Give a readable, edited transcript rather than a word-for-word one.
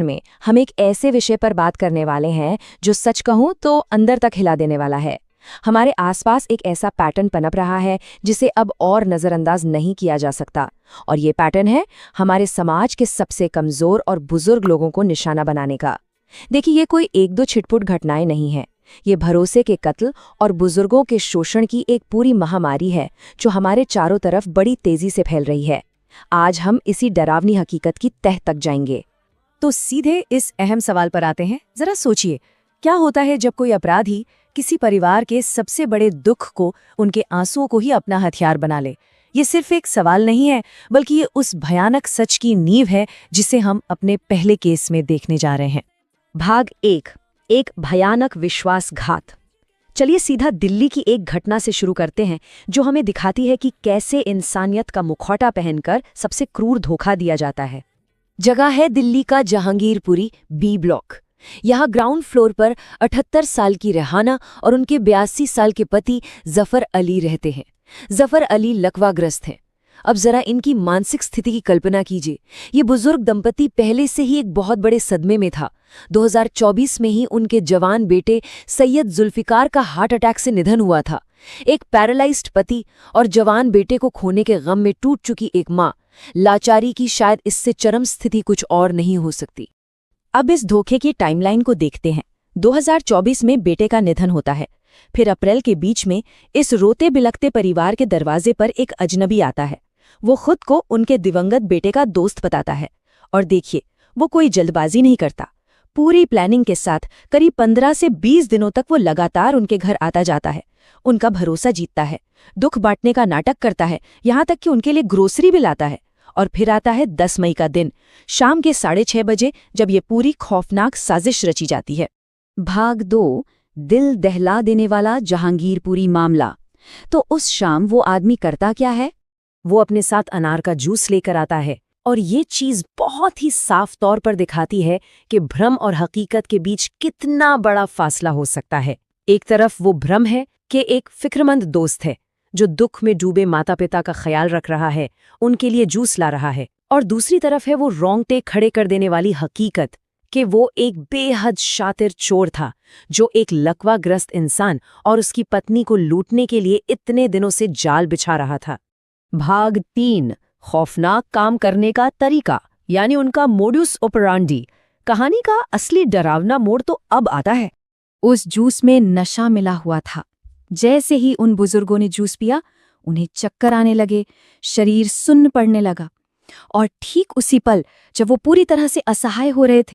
में हम एक ऐसे विषय पर बात करने वाले हैं जो सच कहूं तो अंदर तक हिला देने वाला है। हमारे आसपास एक ऐसा पैटर्न पनप रहा है जिसे अब और नज़रअंदाज नहीं किया जा सकता, और ये पैटर्न है हमारे समाज के सबसे कमज़ोर और बुजुर्ग लोगों को निशाना बनाने का। देखिए, ये कोई एक दो छिटपुट घटनाएं नहीं हैं। ये भरोसे के कत्ल और बुजुर्गों के शोषण की एक पूरी महामारी है जो हमारे चारों तरफ बड़ी तेजी से फैल रही है। आज हम इसी डरावनी हकीकत की तह तक जाएंगे। तो सीधे इस अहम सवाल पर आते हैं। जरा सोचिए, क्या होता है जब कोई अपराधी किसी परिवार के सबसे बड़े दुख को, उनके आंसुओं को ही अपना हथियार बना ले? ये सिर्फ एक सवाल नहीं है, बल्कि ये उस भयानक सच की नींव है जिसे हम अपने पहले केस में देखने जा रहे हैं। भाग एक भयानक विश्वासघात। चलिए सीधा दिल्ली की एक घटना से शुरू करते हैं जो हमें दिखाती है कि कैसे इंसानियत का मुखौटा पहनकर सबसे क्रूर धोखा दिया जाता है। जगह है दिल्ली का जहांगीरपुरी बी ब्लॉक। यहाँ ग्राउंड फ्लोर पर 78 साल की रेहाना और उनके 82 साल के पति जफर अली रहते हैं। जफर अली लकवाग्रस्त हैं। अब जरा इनकी मानसिक स्थिति की कल्पना कीजिए। ये बुजुर्ग दंपति पहले से ही एक बहुत बड़े सदमे में था। 2024 में ही उनके जवान बेटे सैयद जुल्फिकार का हार्ट अटैक से निधन हुआ था। एक पैरालाइज्ड पति और जवान बेटे को खोने के गम में टूट चुकी एक माँ, लाचारी की शायद इससे चरम स्थिति कुछ और नहीं हो सकती। अब इस धोखे की टाइमलाइन को देखते हैं। 2024 में बेटे का निधन होता है। फिर अप्रैल के बीच में इस रोते बिलखते परिवार के दरवाजे पर एक अजनबी आता है। वो खुद को उनके दिवंगत बेटे का दोस्त बताता है। और देखिए, वो कोई जल्दबाजी नहीं करता। पूरी प्लानिंग के साथ करीब 15 से 20 दिनों तक वो लगातार उनके घर आता जाता है, उनका भरोसा जीतता है, दुख बांटने का नाटक करता है, यहाँ तक कि उनके लिए ग्रोसरी भी लाता है। और फिर आता है 10 मई का दिन, शाम के 6:30 बजे, जब ये पूरी खौफनाक साजिश रची जाती है। भाग 2, दिल दहला देने वाला जहांगीरपुरी मामला। तो उस शाम वो आदमी करता क्या है? वो अपने साथ अनार का जूस लेकर आता है। और ये चीज बहुत ही साफ तौर पर दिखाती है कि भ्रम और हकीकत के बीच कितना बड़ा फासला हो सकता है। एक तरफ वो भ्रम है कि एक फिक्रमंद दोस्त है जो दुख में डूबे माता पिता का ख्याल रख रहा है, उनके लिए जूस ला रहा है। और दूसरी तरफ है वो रोंगटे खड़े कर देने वाली हकीकत कि वो एक बेहद शातिर चोर था जो एक लकवाग्रस्त इंसान और उसकी पत्नी को लूटने के लिए इतने दिनों से जाल बिछा रहा था। भाग 3, खौफनाक काम करने का तरीका, यानी उनका मोडुस ऑपरेंडी। कहानी का असली डरावना मोड़ तो अब आता है। उस जूस में नशा मिला हुआ था। जैसे ही उन बुजुर्गों ने जूस पिया, उन्हें चक्कर आने लगे, शरीर सुन्न पड़ने लगा। और ठीक उसी पल जब वो पूरी तरह से असहाय हो रहे थे,